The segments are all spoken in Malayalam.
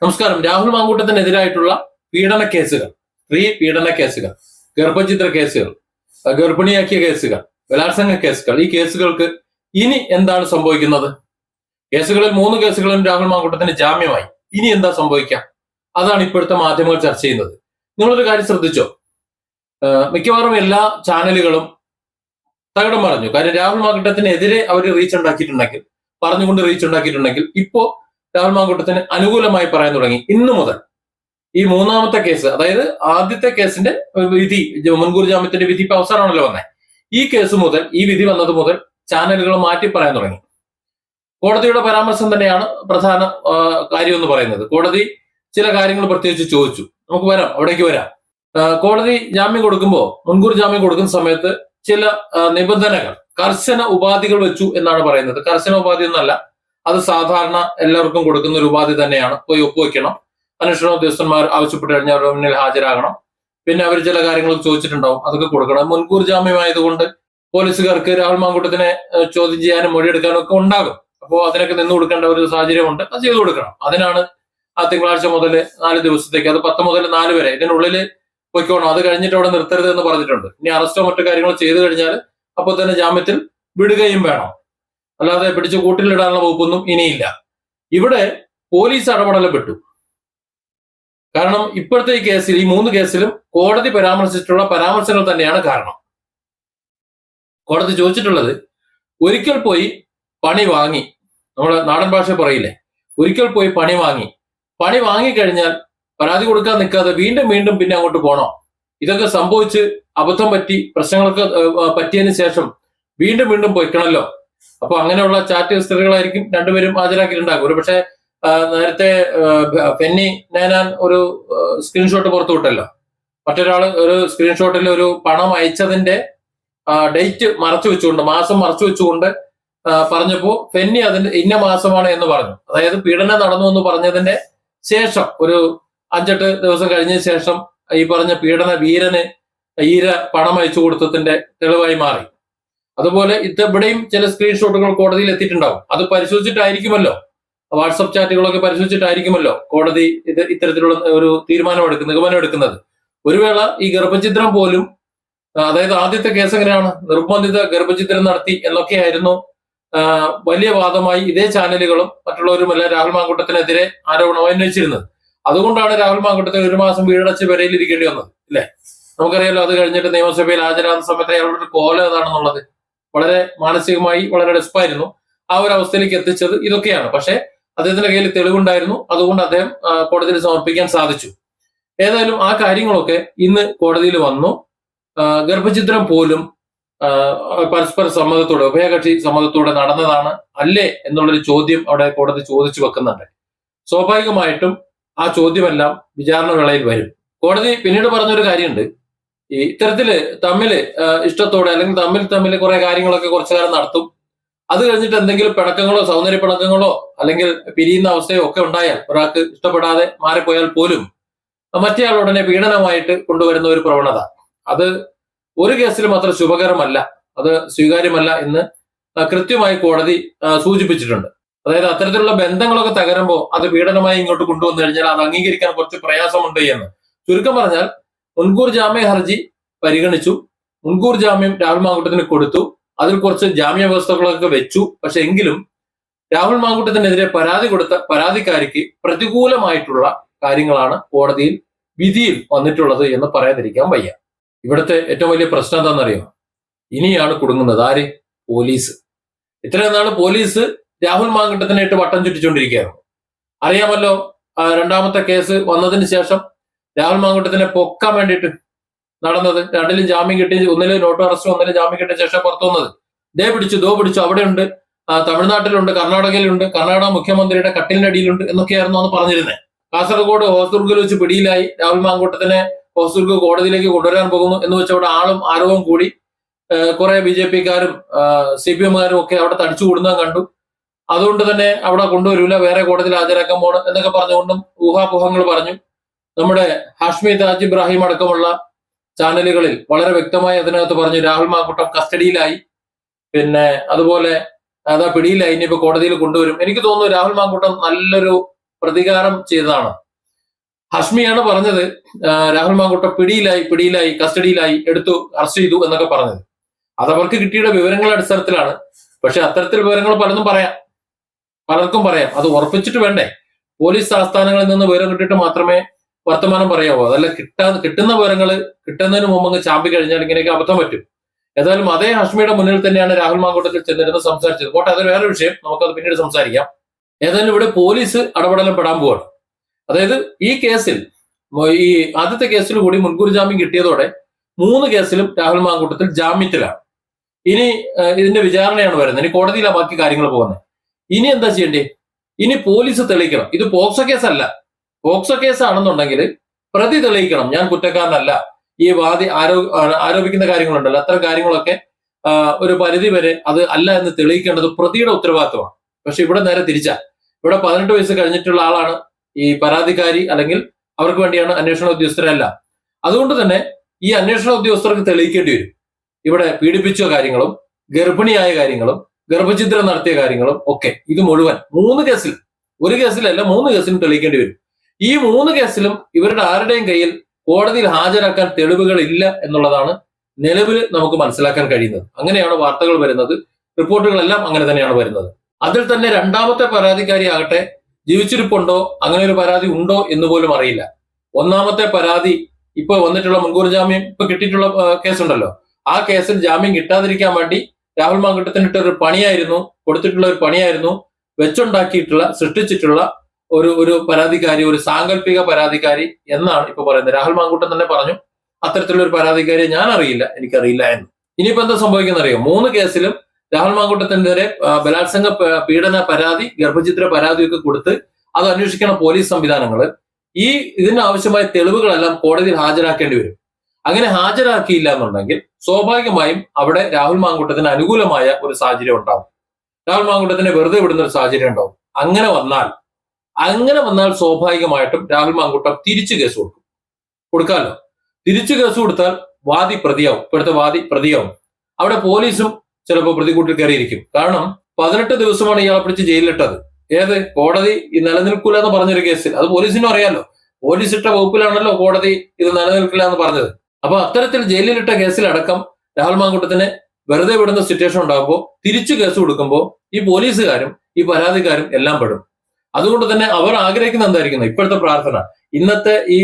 നമസ്കാരം. രാഹുൽ മാങ്കൂട്ടത്തിനെതിരായിട്ടുള്ള പീഡന കേസുകൾ, സ്ത്രീ പീഡന കേസുകൾ, ഗർഭചിത്ര കേസുകൾ, ഗർഭിണിയാക്കിയ കേസുകൾ, ബലാത്സംഗ കേസുകൾ, ഈ കേസുകൾക്ക് ഇനി എന്താണ് സംഭവിക്കുന്നത്? കേസുകളിൽ 3 കേസുകളും രാഹുൽ മാങ്കൂട്ടത്തിന് ജാമ്യമായി. ഇനി എന്താ സംഭവിക്കുക? അതാണ് ഇപ്പോഴത്തെ മാധ്യമങ്ങൾ ചർച്ച ചെയ്യുന്നത്. നിങ്ങളൊരു കാര്യം ശ്രദ്ധിച്ചോ? മിക്കവാറും എല്ലാ ചാനലുകളും തകിടം പറഞ്ഞു. കാര്യം രാഹുൽ മാങ്കൂട്ടത്തിനെതിരെ അവർ റീച്ച് ഉണ്ടാക്കിയിട്ടുണ്ടെങ്കിൽ, പറഞ്ഞുകൊണ്ട് റീച്ച് ഉണ്ടാക്കിയിട്ടുണ്ടെങ്കിൽ, ഇപ്പോ രാഹുൽ മാങ്കൂട്ടത്തിന് അനുകൂലമായി പറയാൻ തുടങ്ങി. ഇന്നു മുതൽ ഈ 3ാമത്തെ കേസ്, അതായത് ആദ്യത്തെ കേസിന്റെ വിധി, മുൻകൂർ ജാമ്യത്തിന്റെ വിധി ഇപ്പൊ അവസാനമാണല്ലോ വന്നത്. ഈ കേസ് മുതൽ, ഈ വിധി വന്നത് മുതൽ ചാനലുകൾ മാറ്റി പറയാൻ തുടങ്ങി. കോടതിയുടെ പരാമർശം തന്നെയാണ് പ്രധാന കാര്യം എന്ന് പറയുന്നത്. കോടതി ചില കാര്യങ്ങൾ പ്രത്യേകിച്ച് ചോദിച്ചു. നമുക്ക് വരാം, അവിടേക്ക് വരാം. കോടതി ജാമ്യം കൊടുക്കുമ്പോൾ, മുൻകൂർ ജാമ്യം കൊടുക്കുന്ന സമയത്ത് ചില നിബന്ധനകൾ, കർശന ഉപാധികൾ വെച്ചു എന്നാണ് പറയുന്നത്. കർശന ഉപാധി ഒന്നല്ല, അത് സാധാരണ എല്ലാവർക്കും കൊടുക്കുന്ന ഒരു ഉപാധി തന്നെയാണ്. പോയി ഒപ്പുവെക്കണം, അന്വേഷണ ഉദ്യോഗസ്ഥന്മാർ ആവശ്യപ്പെട്ട് കഴിഞ്ഞാൽ അവരുടെ മുന്നിൽ ഹാജരാകണം, പിന്നെ അവർ ചില കാര്യങ്ങൾ ചോദിച്ചിട്ടുണ്ടാവും, അതൊക്കെ കൊടുക്കണം. മുൻകൂർ ജാമ്യമായതുകൊണ്ട് പോലീസുകാർക്ക് രാഹുൽ മാങ്കൂട്ടത്തിനെ ചോദ്യം ചെയ്യാനും മൊഴിയെടുക്കാനും ഒക്കെ ഉണ്ടാകും. അപ്പോൾ അതിനൊക്കെ നിന്ന് കൊടുക്കേണ്ട ഒരു സാഹചര്യമുണ്ട്, അത് ചെയ്തു കൊടുക്കണം. അതിനാണ് ആ തിങ്കളാഴ്ച മുതൽ 4 ദിവസത്തേക്ക്, അത് 10 മുതൽ 4 വരെ ഇതിനുള്ളിൽ പൊയ്ക്കോണം, അത് കഴിഞ്ഞിട്ട് അവിടെ നിർത്തരുത് എന്ന് പറഞ്ഞിട്ടുണ്ട്. ഇനി അറസ്റ്റോ മറ്റു കാര്യങ്ങളോ ചെയ്തു കഴിഞ്ഞാൽ അപ്പോൾ തന്നെ ജാമ്യത്തിൽ വിടുകയും വേണം. അല്ലാതെ പിടിച്ച് കൂട്ടിലിടാനുള്ള വകുപ്പൊന്നും ഇനിയില്ല. ഇവിടെ പോലീസ് ഇടപെടലപ്പെട്ടു. കാരണം ഇപ്പോഴത്തെ ഈ കേസിൽ, ഈ 3 കേസിലും കോടതി പരാമർശിച്ചിട്ടുള്ള പരാമർശങ്ങൾ തന്നെയാണ് കാരണം. കോടതി ചോദിച്ചിട്ടുള്ളത്, ഒരിക്കൽ പോയി പണി വാങ്ങി, നമ്മുടെ നാടൻ ഭാഷ പറയില്ലേ, ഒരിക്കൽ പോയി പണി വാങ്ങിക്കഴിഞ്ഞാൽ പരാതി കൊടുക്കാൻ നിൽക്കാതെ വീണ്ടും വീണ്ടും പിന്നെ അങ്ങോട്ട് പോണോ? ഇതൊക്കെ സംഭവിച്ച് അബദ്ധം പറ്റി പ്രശ്നങ്ങളൊക്കെ പറ്റിയതിന് ശേഷം വീണ്ടും വീണ്ടും പൊയ്ക്കണല്ലോ. അപ്പൊ അങ്ങനെയുള്ള ചാറ്റ് ഹിസ്റ്ററികളായിരിക്കും രണ്ടുപേരും ഹാജരാക്കിയിട്ടുണ്ടാകും. ഒരു പക്ഷേ നേരത്തെ ഫെന്നി നേനാൻ ഒരു സ്ക്രീൻഷോട്ട് പുറത്തു വിട്ടല്ലോ. മറ്റൊരാള് ഒരു സ്ക്രീൻഷോട്ടിൽ ഒരു പണം അയച്ചതിന്റെ ഡേറ്റ് മറച്ചു വെച്ചുകൊണ്ട്, മാസം മറച്ചു വെച്ചുകൊണ്ട് പറഞ്ഞപ്പോ ഫെന്നി അതിന്റെ ഇന്ന മാസമാണ് എന്ന് പറഞ്ഞു. അതായത് പീഡനം നടന്നു എന്ന് പറഞ്ഞതിന്റെ ശേഷം ഒരു 5-8 ദിവസം കഴിഞ്ഞ ശേഷം ഈ പറഞ്ഞ പീഡന വീരന് ഈര പണം അയച്ചു കൊടുത്തതിന്റെ തെളിവായി മാറി. അതുപോലെ ഇവിടെയും ചില സ്ക്രീൻഷോട്ടുകൾ കോടതിയിൽ എത്തിയിട്ടുണ്ടാവും. അത് പരിശോധിച്ചിട്ടായിരിക്കുമല്ലോ, വാട്സപ്പ് ചാറ്റുകളൊക്കെ പരിശോധിച്ചിട്ടായിരിക്കുമല്ലോ കോടതി ഇത്തരത്തിലുള്ള ഒരു നിഗമനം എടുക്കുന്നത്. ഒരു വേള ഈ ഗർഭചിത്രം പോലും, അതായത് ആദ്യത്തെ കേസ് എങ്ങനെയാണ്, നിർബന്ധിത ഗർഭചിത്രം നടത്തി എന്നൊക്കെയായിരുന്നു വലിയ വാദമായി ഇതേ ചാനലുകളും മറ്റുള്ളവരുമെല്ലാം രാഹുൽ മാങ്കൂട്ടത്തിനെതിരെ ആരോപണം ഉന്നയിച്ചിരുന്നത്. അതുകൊണ്ടാണ് രാഹുൽ മാങ്കൂട്ടത്തിന് 1 മാസം വീടടച്ച് വരയിൽ ഇരിക്കേണ്ടി വന്നത്, അല്ലെ? നമുക്കറിയാലോ, അത് കഴിഞ്ഞിട്ട് നിയമസഭയിൽ ഹാജരാകുന്ന സമയത്ത് അയാളുടെ ഒരു കോലം ഏതാണെന്നുള്ളത്. വളരെ മാനസികമായി വളരെ ഡെസ്പായിരുന്നു. ആ ഒരു അവസ്ഥയിലേക്ക് എത്തിച്ചത് ഇതൊക്കെയാണ്. പക്ഷേ അദ്ദേഹത്തിന്റെ കയ്യിൽ തെളിവുണ്ടായിരുന്നു, അതുകൊണ്ട് അദ്ദേഹം കോടതിയിൽ സമർപ്പിക്കാൻ സാധിച്ചു. ഏതായാലും ആ കാര്യങ്ങളൊക്കെ ഇന്ന് കോടതിയിൽ വന്നു. ഗർഭചിത്രം പോലും പരസ്പര സമ്മതത്തോടെ, ഉഭയകക്ഷി സമ്മതത്തോടെ നടന്നതാണ് അല്ലേ എന്നുള്ളൊരു ചോദ്യം അവിടെ കോടതി ചോദിച്ചു വെക്കുന്നുണ്ട്. സ്വാഭാവികമായിട്ടും ആ ചോദ്യമെല്ലാം വിചാരണ വേളയിൽ വരും. കോടതി പിന്നീട് പറഞ്ഞൊരു കാര്യമുണ്ട്, ഈ ഇത്തരത്തില് ഇഷ്ടത്തോടെ അല്ലെങ്കിൽ തമ്മിൽ കുറെ കാര്യങ്ങളൊക്കെ കുറച്ചു കാലം നടത്തും. അത് കഴിഞ്ഞിട്ട് എന്തെങ്കിലും പിണക്കങ്ങളോ സൗന്ദര്യ പിണക്കങ്ങളോ അല്ലെങ്കിൽ പിരിയുന്ന അവസ്ഥയോ ഒക്കെ ഉണ്ടായാൽ, ഒരാൾക്ക് ഇഷ്ടപ്പെടാതെ മാറിപ്പോയാൽ പോലും മറ്റേയാൾ ഉടനെ പീഡനമായിട്ട് കൊണ്ടുവരുന്ന ഒരു പ്രവണത, അത് ഒരു കേസിലും അത്ര ശുഭകരമല്ല, അത് സ്വീകാര്യമല്ല എന്ന് കൃത്യമായി കോടതി സൂചിപ്പിച്ചിട്ടുണ്ട്. അതായത് അത്തരത്തിലുള്ള ബന്ധങ്ങളൊക്കെ തകരുമ്പോൾ അത് പീഡനമായി ഇങ്ങോട്ട് കൊണ്ടുവന്നു കഴിഞ്ഞാൽ അത് അംഗീകരിക്കാൻ കുറച്ച് പ്രയാസമുണ്ട് എന്ന്. ചുരുക്കം പറഞ്ഞാൽ, മുൻകൂർ ജാമ്യ ഹർജി പരിഗണിച്ചു, മുൻകൂർ ജാമ്യം രാഹുൽ മാങ്കൂട്ടത്തിന് കൊടുത്തു, അതിൽ കുറച്ച് ജാമ്യ വ്യവസ്ഥകളൊക്കെ വെച്ചു. പക്ഷെ എങ്കിലും രാഹുൽ മാങ്കൂട്ടത്തിനെതിരെ പരാതി കൊടുത്ത പരാതിക്കാരിക്ക് പ്രതികൂലമായിട്ടുള്ള കാര്യങ്ങളാണ് കോടതിയിൽ വിധിയിൽ വന്നിട്ടുള്ളത് എന്ന് പറയാതിരിക്കാൻ വയ്യ. ഇവിടുത്തെ ഏറ്റവും വലിയ പ്രശ്നം എന്താണെന്നറിയോ? ഇനിയാണ് കുടുങ്ങുന്നത് ആര്? പോലീസ്. ഇത്രയും നാള് പോലീസ് രാഹുൽ മാങ്കൂട്ടത്തിനായിട്ട് വട്ടം ചുറ്റിച്ചുകൊണ്ടിരിക്കുകയായിരുന്നു. അറിയാമല്ലോ, 2ാമത്തെ കേസ് വന്നതിന് ശേഷം രാഹുൽ മാങ്കൂട്ടത്തിനെ പൊക്കാൻ വേണ്ടിയിട്ട് നടന്നത്, 2ലും ജാമ്യം കിട്ടി, 1ല് നോട്ട് അറസ്റ്റ്, 1ല് ജാമ്യം കിട്ടിയ ശേഷം പുറത്തു വന്നത്. ദോ പിടിച്ചു അവിടെയുണ്ട്, തമിഴ്നാട്ടിലുണ്ട്, കർണാടകയിലുണ്ട്, കർണാടക മുഖ്യമന്ത്രിയുടെ കട്ടിലിനടിയിലുണ്ട് എന്നൊക്കെയായിരുന്നു അന്ന് പറഞ്ഞിരുന്നത്. കാസർഗോഡ് ഹോസ്ദുർഗിൽ വെച്ച് പിടിയിലായി, രാഹുൽ മാങ്കൂട്ടത്തിനെ ഹോസ്ദുർഗ് കോടതിയിലേക്ക് കൊണ്ടുവരാൻ പോകുന്നു എന്ന് വെച്ച് അവിടെ ആളും ആരവവും കൂടി കുറെ BJP-ക്കാരും CPM-കാരും ഒക്കെ അവിടെ തടിച്ചു കൂടുന്നത് കണ്ടു. അതുകൊണ്ട് തന്നെ അവിടെ കൊണ്ടുവരൂല, വേറെ കോടതിയിൽ ഹാജരാക്കാൻ പോകണം എന്നൊക്കെ പറഞ്ഞുകൊണ്ടും ഊഹാപോഹങ്ങൾ പറഞ്ഞു. നമ്മുടെ ഹാഷ്മി താജ് ഇബ്രാഹിം അടക്കമുള്ള ചാനലുകളിൽ വളരെ വ്യക്തമായി അതിനകത്ത് പറഞ്ഞു, രാഹുൽ മാങ്കൂട്ടം കസ്റ്റഡിയിലായി, പിന്നെ അതുപോലെ അതാ പിടിയിലായി, ഇനിയിപ്പോ കോടതിയിൽ കൊണ്ടുവരും. എനിക്ക് തോന്നുന്നു രാഹുൽ മാങ്കൂട്ടം നല്ലൊരു പ്രതികാരം ചെയ്തതാണ്. ഹഷ്മിയാണ് പറഞ്ഞത് രാഹുൽ മാങ്കൂട്ടം പിടിയിലായി കസ്റ്റഡിയിലായി എടുത്തു അറസ്റ്റ് ചെയ്തു എന്നൊക്കെ പറഞ്ഞത്. അതവർക്ക് കിട്ടിയ വിവരങ്ങളുടെ അടിസ്ഥാനത്തിലാണ്. പക്ഷെ അത്തരത്തിൽ വിവരങ്ങൾ പലർക്കും പറയാം. അത് ഉറപ്പിച്ചിട്ട് വേണ്ടേ? പോലീസ് ആസ്ഥാനങ്ങളിൽ നിന്ന് വിവരം കിട്ടിയിട്ട് മാത്രമേ വർത്തമാനം പറയാവോ? അതല്ല കിട്ടുന്ന വിവരങ്ങൾ കിട്ടുന്നതിന് മുമ്പ് അങ്ങ് ചാമ്പി കഴിഞ്ഞാൽ ഇങ്ങനെയൊക്കെ അബദ്ധം പറ്റും. ഏതായാലും അതേ ഹഷ്മിയുടെ മുന്നിൽ തന്നെയാണ് രാഹുൽ മാങ്കൂട്ടത്തിൽ ചെന്നിരുന്ന് സംസാരിച്ചത്. പോട്ടെ, അതൊരു വേറെ വിഷയം, നമുക്കത് പിന്നീട് സംസാരിക്കാം. ഏതായാലും ഇവിടെ പോലീസ് ഇടപെടലും പെടാൻ പോവാണ്. അതായത് ഈ കേസിൽ, ഈ ആദ്യത്തെ കേസിൽ കൂടി മുൻകൂർ ജാമ്യം കിട്ടിയതോടെ 3 കേസിലും രാഹുൽ മാങ്കൂട്ടത്തിൽ ജാമ്യത്തിലാണ്. ഇനി ഇതിന്റെ വിചാരണയാണ് വരുന്നത്. ഇനി കോടതിയിലാണ് ബാക്കി കാര്യങ്ങൾ പോകുന്നത്. ഇനി എന്താ ചെയ്യേണ്ടേ? ഇനി പോലീസ് തെളിയിക്കണം. ഇത് പോക്സോ കേസല്ല. പോക്സോ കേസാണെന്നുണ്ടെങ്കിൽ പ്രതി തെളിയിക്കണം, ഞാൻ കുറ്റക്കാരനല്ല. ഈ വാദി ആരോപിക്കുന്ന കാര്യങ്ങളുണ്ടല്ലോ, അത്തരം കാര്യങ്ങളൊക്കെ ഒരു പരിധി വരെ അത് അല്ല എന്ന് തെളിയിക്കേണ്ടത് പ്രതിയുടെ ഉത്തരവാദിത്വമാണ്. പക്ഷെ ഇവിടെ നേരെ തിരിച്ചാ. ഇവിടെ 18 വയസ്സ് കഴിഞ്ഞിട്ടുള്ള ആളാണ് ഈ പരാതിക്കാരി, അല്ലെങ്കിൽ അവർക്ക് വേണ്ടിയാണ് അന്വേഷണ ഉദ്യോഗസ്ഥരല്ല. അതുകൊണ്ട് തന്നെ ഈ അന്വേഷണ ഉദ്യോഗസ്ഥർക്ക് തെളിയിക്കേണ്ടി വരും. ഇവിടെ പീഡിപ്പിച്ച കാര്യങ്ങളും ഗർഭിണിയായ കാര്യങ്ങളും ഗർഭഛിദ്രം നടത്തിയ കാര്യങ്ങളും ഒക്കെ, ഇത് മുഴുവൻ 3 കേസിൽ, ഒരു കേസിലല്ല 3 കേസിലും തെളിയിക്കേണ്ടി വരും. ഈ 3 കേസിലും ഇവരുടെ ആരുടെയും കയ്യിൽ കോടതിയിൽ ഹാജരാക്കാൻ തെളിവുകൾ ഇല്ല എന്നുള്ളതാണ് നിലവിൽ നമുക്ക് മനസ്സിലാക്കാൻ കഴിയുന്നത്. അങ്ങനെയാണ് വാർത്തകൾ വരുന്നത്, റിപ്പോർട്ടുകളെല്ലാം അങ്ങനെ തന്നെയാണ് വരുന്നത്. അതിൽ തന്നെ രണ്ടാമത്തെ പരാതിക്കാരി ആകട്ടെ ജീവിച്ചിരിപ്പുണ്ടോ, അങ്ങനെ ഒരു പരാതി ഉണ്ടോ എന്ന് പോലും അറിയില്ല. ഒന്നാമത്തെ പരാതി ഇപ്പൊ വന്നിട്ടുള്ള മുൻകൂർ ജാമ്യം ഇപ്പൊ കിട്ടിയിട്ടുള്ള കേസുണ്ടല്ലോ, ആ കേസിൽ ജാമ്യം കിട്ടാതിരിക്കാൻ വേണ്ടി രാഹുൽ മാങ്കൂട്ടത്തിന് കൊടുത്തിട്ടുള്ള ഒരു പണിയായിരുന്നു സൃഷ്ടിച്ചിട്ടുള്ള ഒരു പരാതിക്കാരി, ഒരു സാങ്കല്പിക പരാതിക്കാരി എന്നാണ് ഇപ്പൊ പറയുന്നത്. രാഹുൽ മാങ്കൂട്ടം തന്നെ പറഞ്ഞു, അത്തരത്തിലുള്ള ഒരു പരാതിക്കാരിയെ ഞാൻ അറിയില്ല, എനിക്കറിയില്ല എന്ന്. ഇനിയിപ്പോ എന്താ സംഭവിക്കുന്ന അറിയോ? 3 കേസിലും രാഹുൽ മാങ്കൂട്ടത്തിനെതിരെ ബലാത്സംഗ പീഡന പരാതി, ഗർഭഛിദ്ര പരാതിയൊക്കെ കൊടുത്ത് അത് അന്വേഷിക്കുന്ന പോലീസ് സംവിധാനങ്ങള് ഇതിന് ആവശ്യമായ തെളിവുകളെല്ലാം കോടതിയിൽ ഹാജരാക്കേണ്ടി വരും. അങ്ങനെ ഹാജരാക്കിയില്ല എന്നുണ്ടെങ്കിൽ സ്വാഭാവികമായും അവിടെ രാഹുൽ മാങ്കൂട്ടത്തിന് അനുകൂലമായ ഒരു സാഹചര്യം ഉണ്ടാവും. രാഹുൽ മാങ്കൂട്ടത്തിനെ വെറുതെ വിടുന്ന ഒരു സാഹചര്യം ഉണ്ടാവും. അങ്ങനെ വന്നാൽ സ്വാഭാവികമായിട്ടും രാഹുൽ മാങ്കൂട്ടം തിരിച്ചു കേസ് കൊടുക്കാമല്ലോ. തിരിച്ചു കേസ് കൊടുത്താൽ വാദി പ്രതിയാവും. ഇപ്പോഴത്തെ വാദി പ്രതിയാവും. അവിടെ പോലീസും ചിലപ്പോൾ പ്രതികൂട്ടിൽ കയറിയിരിക്കും. കാരണം 18 ദിവസമാണ് ഇയാളെ പിടിച്ച് ജയിലിലിട്ടത്. കോടതി നിലനിൽക്കൂല എന്ന് പറഞ്ഞൊരു കേസിൽ. അത് പോലീസിനും അറിയാലോ. പോലീസ് ഇട്ട വകുപ്പിലാണല്ലോ കോടതി ഇത് നിലനിൽക്കില്ല എന്ന് പറഞ്ഞത്. അപ്പൊ അത്തരത്തിൽ ജയിലിലിട്ട കേസിലടക്കം രാഹുൽ മാങ്കൂട്ടത്തിനെ വെറുതെ വിടുന്ന സിറ്റുവേഷൻ ഉണ്ടാകുമ്പോൾ തിരിച്ചു കേസ് കൊടുക്കുമ്പോൾ ഈ പോലീസുകാരും ഈ പരാതിക്കാരും എല്ലാം പെടും. അതുകൊണ്ട് തന്നെ അവർ ആഗ്രഹിക്കുന്ന എന്തായിരിക്കുന്നു? ഇപ്പോഴത്തെ പ്രാർത്ഥന, ഇന്നത്തെ ഈ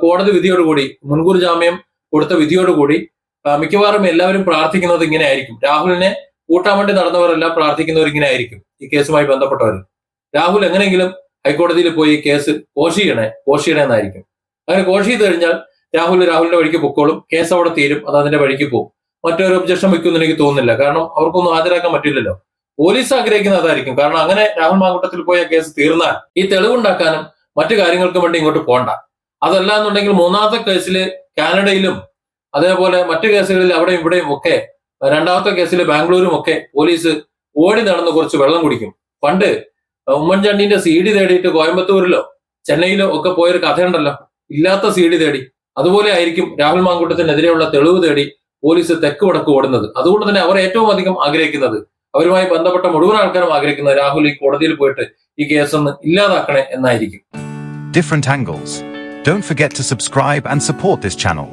കോടതി വിധിയോടുകൂടി, മുൻകൂർ ജാമ്യം കൊടുത്ത വിധിയോടുകൂടി മിക്കവാറും എല്ലാവരും പ്രാർത്ഥിക്കുന്നത് ഇങ്ങനെ ആയിരിക്കും. രാഹുലിനെ കൂട്ടാൻ വേണ്ടി നടന്നവരെല്ലാം പ്രാർത്ഥിക്കുന്നവർ ഇങ്ങനെ ആയിരിക്കും. ഈ കേസുമായി ബന്ധപ്പെട്ടവർ രാഹുൽ എങ്ങനെയെങ്കിലും ഹൈക്കോടതിയിൽ പോയി കേസ് കോഷ് ചെയ്യണേ എന്നായിരിക്കും. അങ്ങനെ കോഷ് ചെയ്ത് കഴിഞ്ഞാൽ രാഹുലിന്റെ വഴിക്ക് പൊക്കോളും, കേസ് അവിടെ തീരും, അത് അതിന്റെ വഴിക്ക് പോകും. മറ്റൊരു ഒബ്ജക്ഷൻ വെക്കുമെന്ന് എനിക്ക് തോന്നുന്നില്ല. കാരണം അവർക്കൊന്നും ഹാജരാക്കാൻ പറ്റില്ലല്ലോ. പോലീസ് ആഗ്രഹിക്കുന്ന അതായിരിക്കും. കാരണം അങ്ങനെ രാഹുൽ മാങ്കൂട്ടത്തിൽ പോയ കേസ് തീർന്നാൽ ഈ തെളിവുണ്ടാക്കാനും മറ്റു കാര്യങ്ങൾക്കും വേണ്ടി ഇങ്ങോട്ട് പോണ്ട. അതല്ല എന്നുണ്ടെങ്കിൽ 3ാമത്തെ കേസിൽ കാനഡയിലും അതേപോലെ മറ്റു കേസുകളിൽ അവിടെയും ഇവിടെയും ഒക്കെ, 2ാമത്തെ കേസിൽ ബാംഗ്ലൂരും ഒക്കെ പോലീസ് ഓടി നടന്ന് കുറച്ച് വെള്ളം കുടിക്കും. പണ്ട് ഉമ്മൻചാണ്ടിന്റെ CD തേടിയിട്ട് കോയമ്പത്തൂരിലോ ചെന്നൈയിലോ ഒക്കെ പോയൊരു കഥയുണ്ടല്ലോ, ഇല്ലാത്ത CD തേടി. അതുപോലെ ആയിരിക്കും രാഹുൽ മാങ്കൂട്ടത്തിനെതിരെയുള്ള തെളിവ് തേടി പോലീസ് തെക്ക് വടക്ക് ഓടുന്നത്. അതുകൊണ്ട് തന്നെ അവർ ഏറ്റവും അധികം ആഗ്രഹിക്കുന്നത്, അവരുമായി ബന്ധപ്പെട്ട മുഴുവൻ ആൾക്കാരും ആഗ്രഹിക്കുന്നത് രാഹുൽ ഈ കോടതിയിൽ പോയിട്ട് ഈ കേസൊന്ന് ഇല്ലാതാക്കണേ എന്നായിരിക്കും. Different angles. Don't forget to subscribe and support this channel.